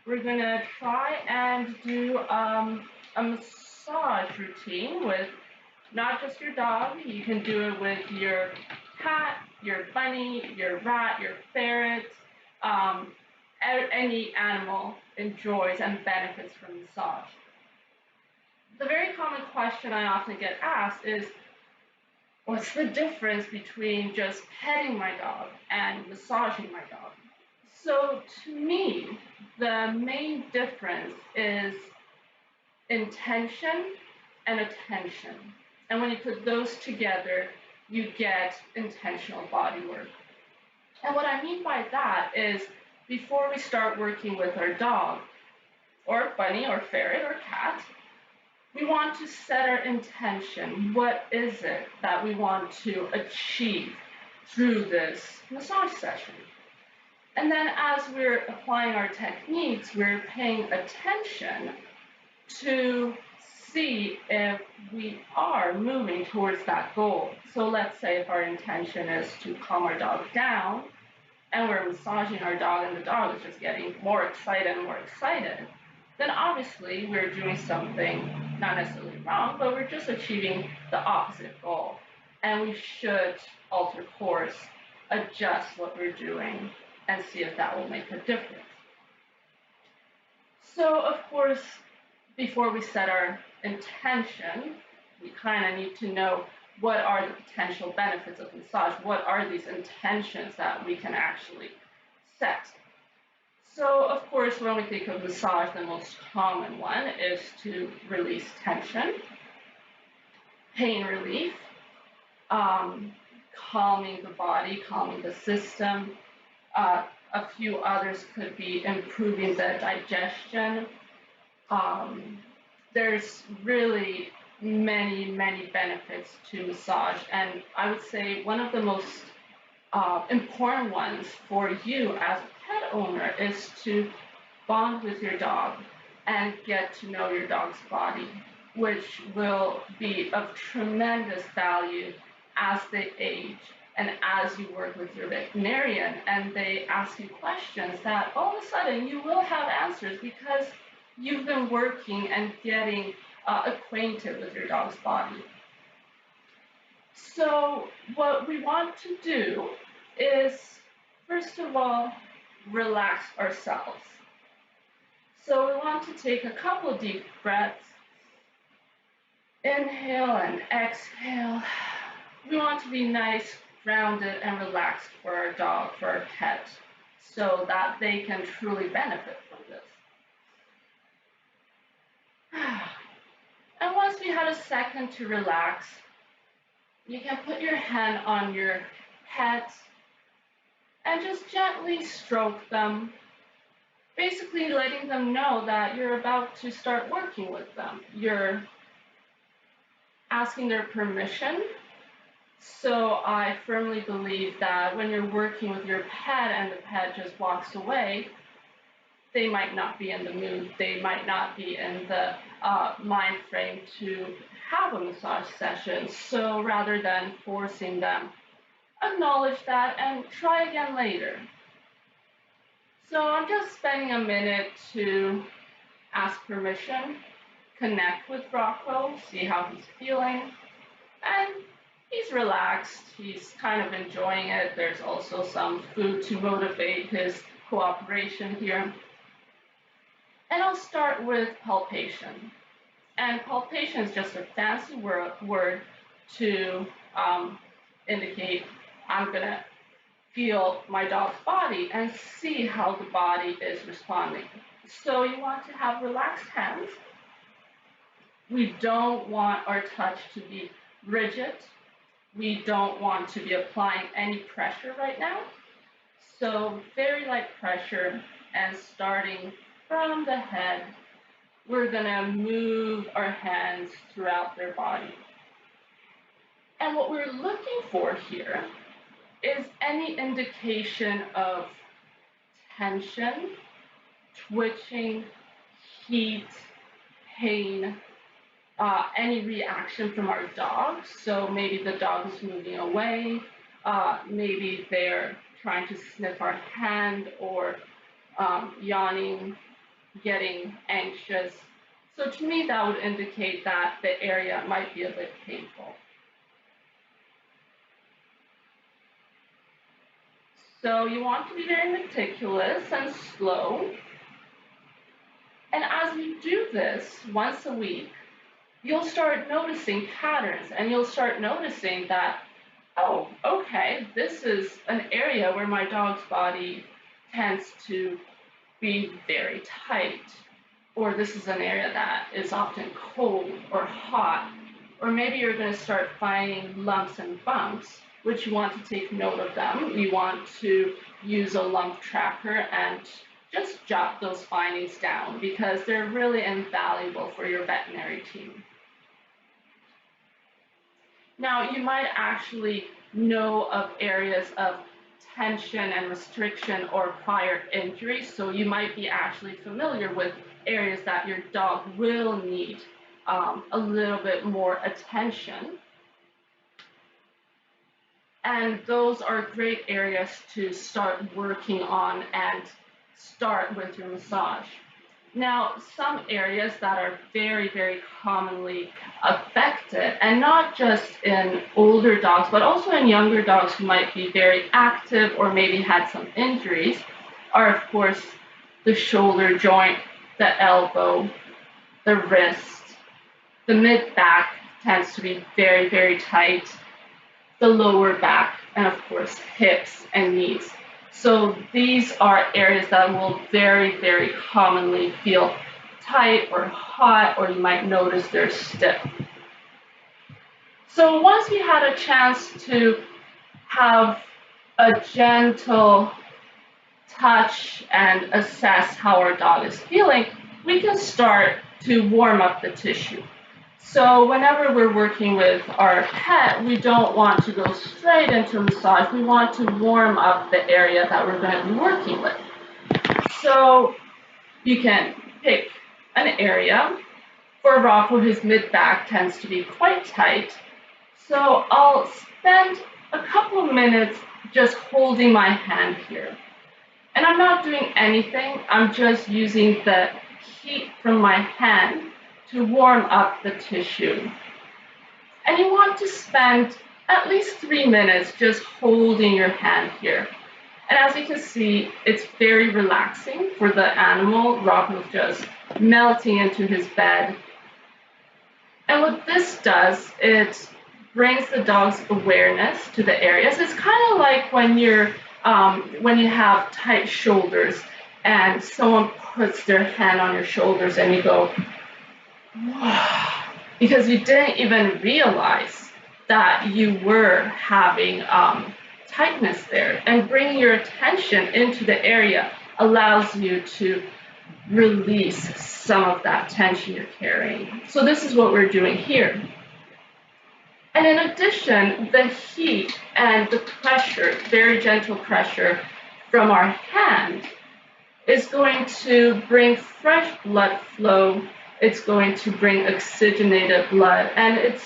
we're gonna try and do a massage routine with not just your dog. You can do it with your cat, your bunny, your rat, your ferret. Um, any animal enjoys and benefits from massage. The very common question I often get asked is, what's the difference between just petting my dog and massaging my dog? So to me, the main difference is intention and attention. And when you put those together, you get intentional body work. And what I mean by that is before we start working with our dog, or bunny, or ferret, or cat, we want to set our intention. What is it that we want to achieve through this massage session? And then as we're applying our techniques, we're paying attention to see if we are moving towards that goal. So let's say if our intention is to calm our dog down and we're massaging our dog and the dog is just getting more excited and more excited, then obviously we're doing something not necessarily wrong, but we're just achieving the opposite goal. And we should alter course, adjust what we're doing, and see if that will make a difference. So of course, before we set our intention, we kind of need to know what are the potential benefits of massage? What are these intentions that we can actually set? So, of course, when we think of massage, the most common one is to release tension, pain relief, calming the body, calming the system. A few others could be improving the digestion. There's really many benefits to massage, and I would say one of the most important ones for you as a pet owner is to bond with your dog and get to know your dog's body, which will be of tremendous value as they age and as you work with your veterinarian and they ask you questions that all of a sudden you will have answers because you've been working and getting acquainted with your dog's body. So what we want to do is, first of all, relax ourselves. So we want to take a couple deep breaths. Inhale and exhale. We want to be nice, grounded, and relaxed for our dog, for our pet, so that they can truly benefit from this. And once we had a second to relax, you can put your hand on your pet and just gently stroke them, basically letting them know that you're about to start working with them. You're asking their permission. So I firmly believe that when you're working with your pet and the pet just walks away, they might not be in the mood, they might not be in the mind frame to have a massage session. So rather than forcing them, acknowledge that and try again later. So I'm just spending a minute to ask permission, connect with Rocco, see how he's feeling, and he's relaxed, he's kind of enjoying it. There's also some food to motivate his cooperation here. And I'll start with palpation. And palpation is just a fancy word to indicate I'm going to feel my dog's body and see how the body is responding. So you want to have relaxed hands. We don't want our touch to be rigid. We don't want to be applying any pressure right now. So very light pressure, and starting from the head, we're going to move our hands throughout their body. And what we're looking for here is any indication of tension, twitching, heat, pain, any reaction from our dog. So maybe the dog is moving away, maybe they're trying to sniff our hand or yawning, getting anxious. So to me, that would indicate that the area might be a bit painful. So you want to be very meticulous and slow. And as you do this once a week, you'll start noticing patterns and you'll start noticing that, oh, okay, this is an area where my dog's body tends to be very tight, or this is an area that is often cold or hot, or maybe you're going to start finding lumps and bumps, which you want to take note of them. You want to use a lump tracker and just jot those findings down because they're really invaluable for your veterinary team. Now, you might actually know of areas of tension and restriction or prior injury, so you might be actually familiar with areas that your dog will need a little bit more attention. And those are great areas to start working on and start with your massage. Now, some areas that are very, very commonly affected, and not just in older dogs, but also in younger dogs who might be very active or maybe had some injuries, are of course the shoulder joint, the elbow, the wrist, the mid-back tends to be very, very tight, the lower back, and of course hips and knees. So these are areas that will very, very commonly feel tight or hot, or you might notice they're stiff. So once we had a chance to have a gentle touch and assess how our dog is feeling, we can start to warm up the tissue. So whenever we're working with our pet, we don't want to go straight into massage. We want to warm up the area that we're going to be working with. So you can pick an area. For Rocco, his mid-back tends to be quite tight. So I'll spend a couple of minutes just holding my hand here. And I'm not doing anything. I'm just using the heat from my hand to warm up the tissue. And you want to spend at least 3 minutes just holding your hand here. And as you can see, it's very relaxing for the animal. Rocco's just melting into his bed. And what this does, it brings the dog's awareness to the areas. It's kind of like when you have tight shoulders and someone puts their hand on your shoulders and you go, because you didn't even realize that you were having tightness there. And bringing your attention into the area allows you to release some of that tension you're carrying. So this is what we're doing here. And in addition, the heat and the pressure, very gentle pressure from our hand, is going to bring fresh blood flow. It's going to bring oxygenated blood, and it's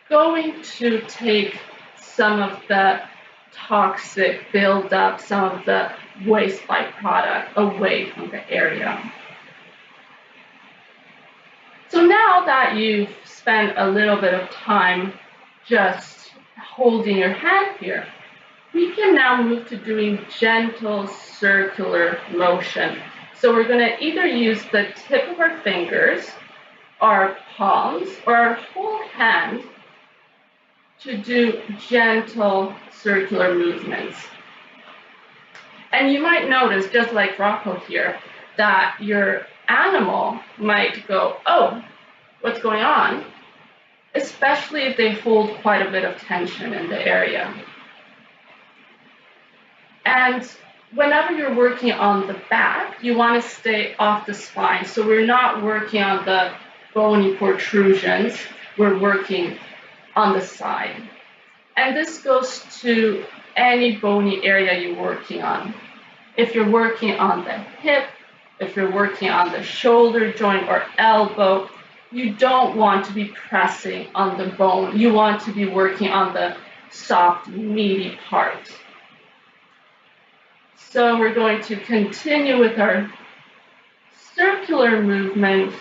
going to take some of the toxic buildup, some of the waste byproduct away from the area. So now that you've spent a little bit of time just holding your hand here, we can now move to doing gentle circular motion. So we're going to either use the tip of our fingers, our palms, or our whole hand to do gentle circular movements. And you might notice, just like Rocco here, that your animal might go, oh, what's going on? Especially if they hold quite a bit of tension in the area. And whenever you're working on the back, you want to stay off the spine. So we're not working on the bony protrusions, we're working on the side. And this goes to any bony area you're working on. If you're working on the hip, if you're working on the shoulder joint or elbow, you don't want to be pressing on the bone. You want to be working on the soft, meaty part. So we're going to continue with our circular circular movement,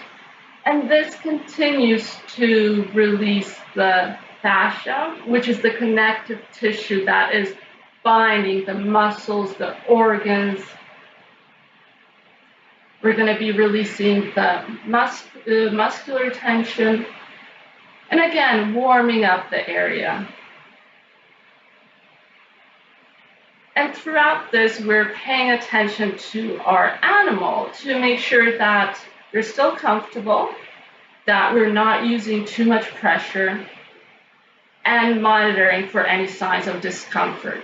and this continues to release the fascia, which is the connective tissue that is binding the muscles, the organs. We're going to be releasing the muscular tension, and again, warming up the area. And throughout this, we're paying attention to our animal to make sure that they're still comfortable, that we're not using too much pressure, and monitoring for any signs of discomfort.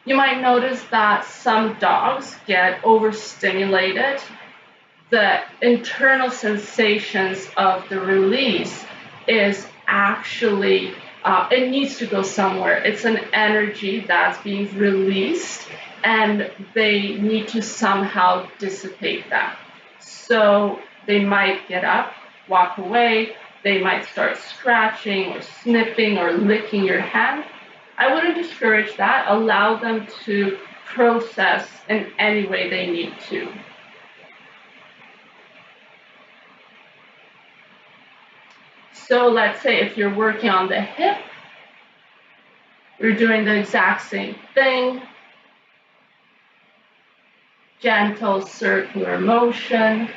You might notice that some dogs get overstimulated. The internal sensations of the release is actually, it needs to go somewhere. It's an energy that's being released, and they need to somehow dissipate that. So they might get up, walk away, they might start scratching or sniffing or licking your hand. I wouldn't discourage that. Allow them to process in any way they need to. So let's say if you're working on the hip, we're doing the exact same thing. Gentle circular motion.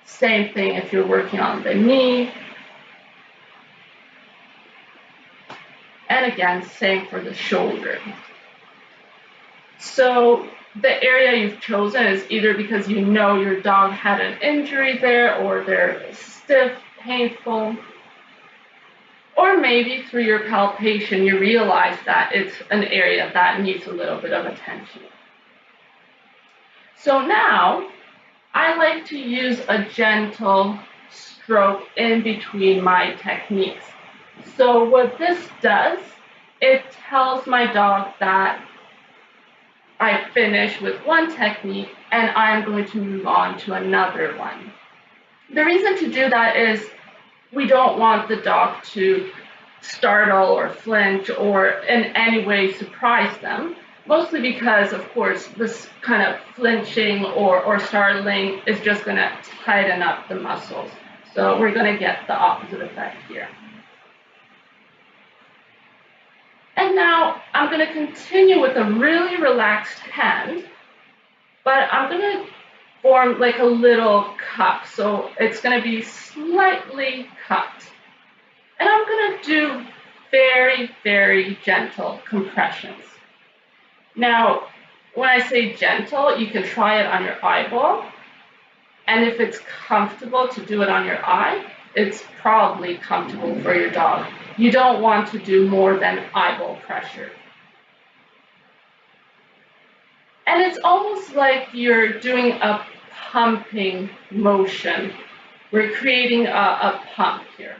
Same thing if you're working on the knee. And again, same for the shoulder. So the area you've chosen is either because you know your dog had an injury there, or they're stiff, painful, or maybe through your palpation you realize that it's an area that needs a little bit of attention. So now I like to use a gentle stroke in between my techniques. So what this does, it tells my dog that I finished with one technique and I'm going to move on to another one. The reason to do that is we don't want the dog to startle or flinch or in any way surprise them, mostly because, of course, this kind of flinching or startling is just going to tighten up the muscles. So we're going to get the opposite effect here. And now I'm going to continue with a really relaxed hand, but I'm going to form like a little cup. So it's going to be slightly cupped. And I'm going to do very, very gentle compressions. Now, when I say gentle, you can try it on your eyeball. And if it's comfortable to do it on your eye, it's probably comfortable for your dog. You don't want to do more than eyeball pressure. And it's almost like you're doing a pumping motion. We're creating a pump here.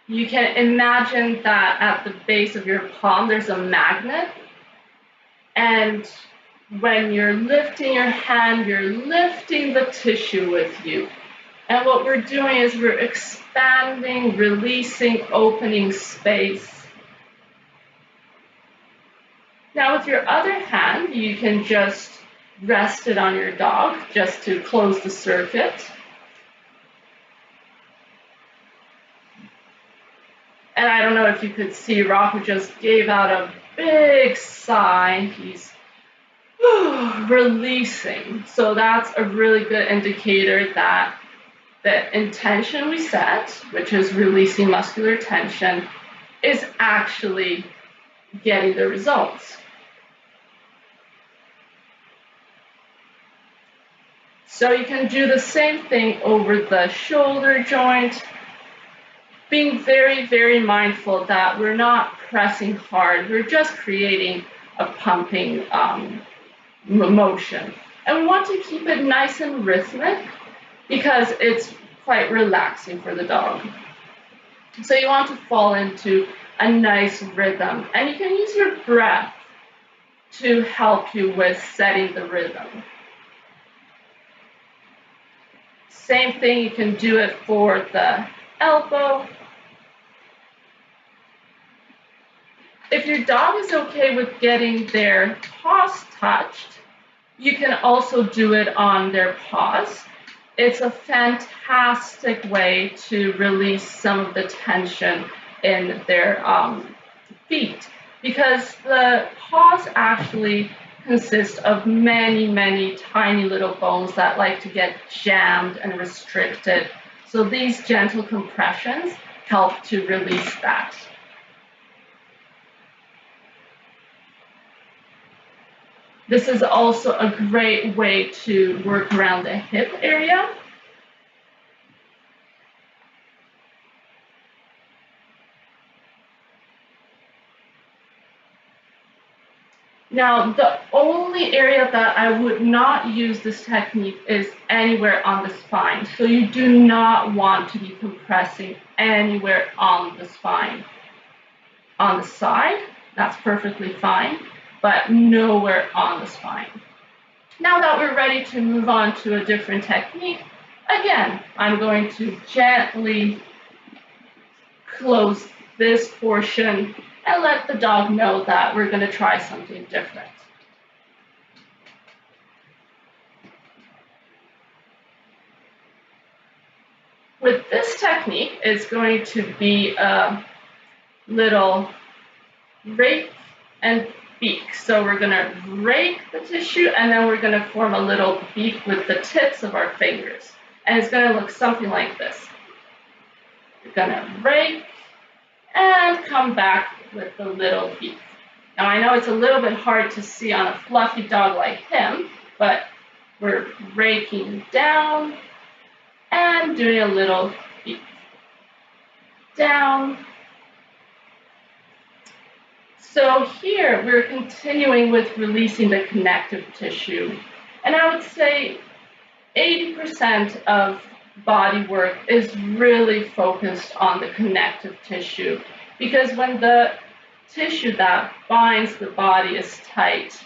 You can imagine that at the base of your palm, there's a magnet. And when you're lifting your hand, you're lifting the tissue with you. And what we're doing is we're expanding, releasing, opening space. Now with your other hand, you can just rest it on your dog just to close the circuit. And I don't know if you could see, Rocco just gave out a big sigh. He's releasing. So that's a really good indicator that the intention we set, which is releasing muscular tension, is actually getting the results. So you can do the same thing over the shoulder joint, being very, very mindful that we're not pressing hard. We're just creating a pumping motion. And we want to keep it nice and rhythmic because it's quite relaxing for the dog. So you want to fall into a nice rhythm. And you can use your breath to help you with setting the rhythm. Same thing, you can do it for the elbow. If your dog is okay with getting their paws touched, you can also do it on their paws. It's a fantastic way to release some of the tension in their feet, because the paws actually consist of many, many tiny little bones that like to get jammed and restricted. So these gentle compressions help to release that. This is also a great way to work around the hip area. Now, the only area that I would not use this technique is anywhere on the spine. So you do not want to be compressing anywhere on the spine. On the side, that's perfectly fine, but nowhere on the spine. Now that we're ready to move on to a different technique, again, I'm going to gently close this portion and let the dog know that we're going to try something different. With this technique, it's going to be a little rake and beak. So we're going to rake the tissue and then we're going to form a little beak with the tips of our fingers. And it's going to look something like this. We're going to rake and come back with the little beak. Now I know it's a little bit hard to see on a fluffy dog like him, but we're raking down and doing a little beak. Down. So here we're continuing with releasing the connective tissue. And I would say 80% of body work is really focused on the connective tissue, because when the tissue that binds the body is tight,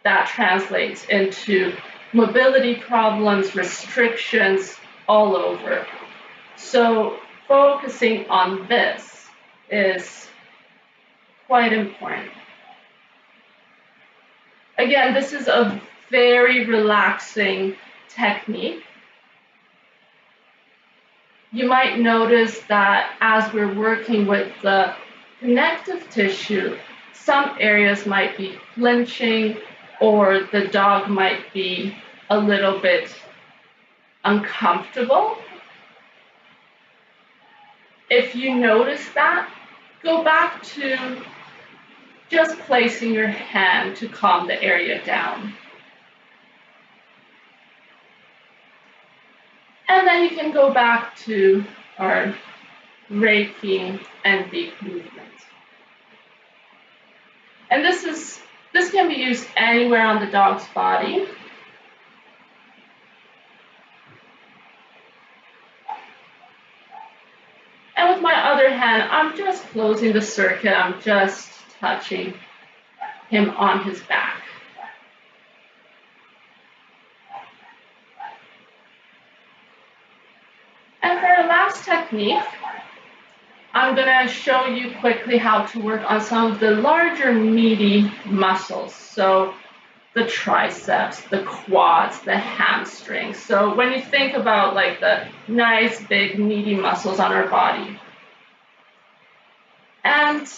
that translates into mobility problems, restrictions all over. So focusing on this is quite important. Again, this is a very relaxing technique. You might notice that as we're working with the connective tissue, some areas might be flinching or the dog might be a little bit uncomfortable. If you notice that, go back to just placing your hand to calm the area down. And then you can go back to our raking and beak movement. And this can be used anywhere on the dog's body. And with my other hand, I'm just closing the circuit. I'm just touching him on his back. And for our last technique, I'm going to show you quickly how to work on some of the larger meaty muscles. So the triceps, the quads, the hamstrings. So when you think about like the nice big meaty muscles on our body. And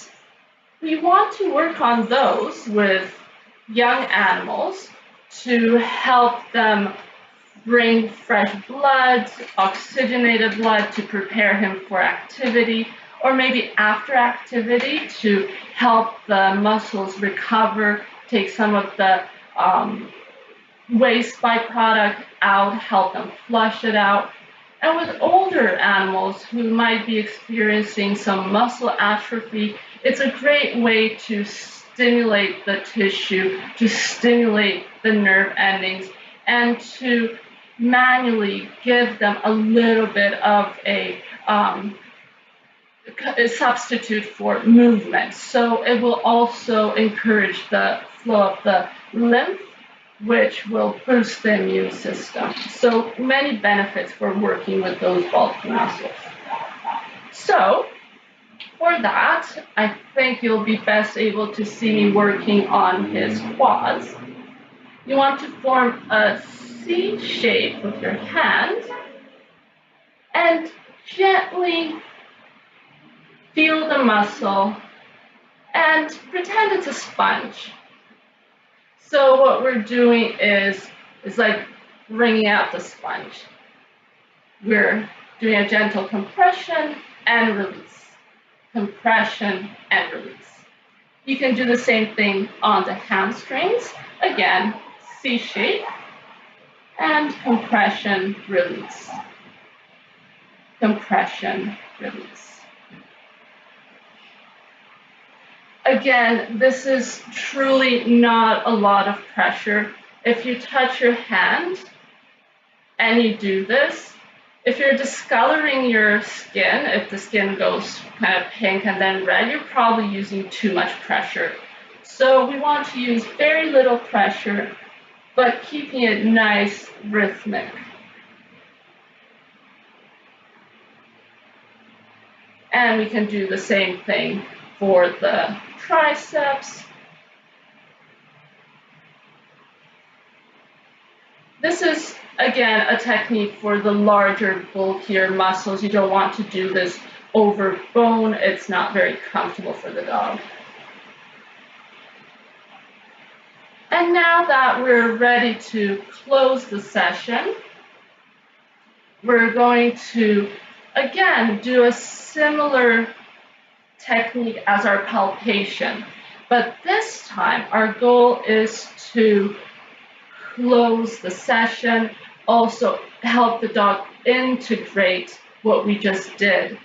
we want to work on those with young animals to help them bring fresh blood, oxygenated blood to prepare him for activity, or maybe after activity to help the muscles recover, take some of the waste byproduct out, help them flush it out. And with older animals who might be experiencing some muscle atrophy, it's a great way to stimulate the tissue, to stimulate the nerve endings, and to manually give them a little bit of a substitute for movement. So it will also encourage the flow of the lymph, which will boost the immune system. So many benefits for working with those bulky muscles. So For that, I think you'll be best able to see me working on his paws. You want to form a C shape with your hand and gently feel the muscle and pretend it's a sponge. So what we're doing is like wringing out the sponge. We're doing a gentle compression and release. Compression and release. You can do the same thing on the hamstrings. Again, C shape and compression, release. Compression, release. Again, this is truly not a lot of pressure. If you touch your hand and you do this, if you're discoloring your skin, if the skin goes kind of pink and then red, you're probably using too much pressure. So we want to use very little pressure, but keeping it nice, rhythmic. And we can do the same thing for the triceps. This is, again, a technique for the larger, bulkier muscles. You don't want to do this over bone. It's not very comfortable for the dog. And now that we're ready to close the session, we're going to, again, do a similar technique as our palpation. But this time, our goal is to close the session, also help the dog integrate what we just did.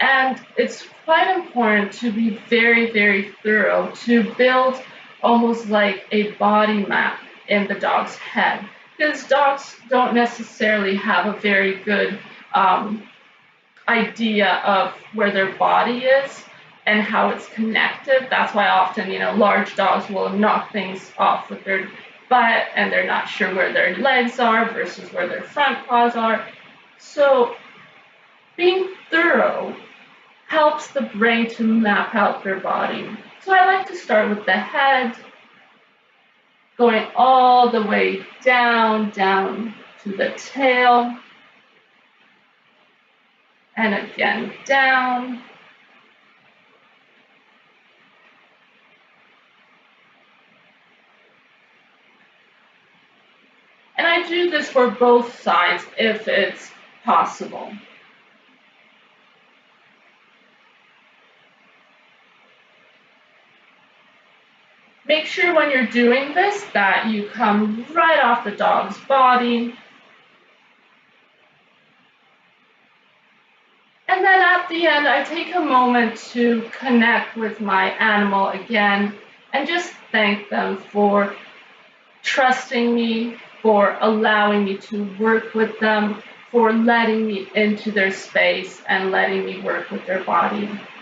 And it's quite important to be very, very thorough, to build almost like a body map in the dog's head. Because dogs don't necessarily have a very good idea of where their body is and how it's connected. That's why often, large dogs will knock things off with their butt and they're not sure where their legs are versus where their front paws are. So being thorough helps the brain to map out their body. So I like to start with the head, going all the way down to the tail, and again down. And I do this for both sides if it's possible. Make sure when you're doing this that you come right off the dog's body. And then at the end, I take a moment to connect with my animal again and just thank them for trusting me, for allowing me to work with them, for letting me into their space and letting me work with their body.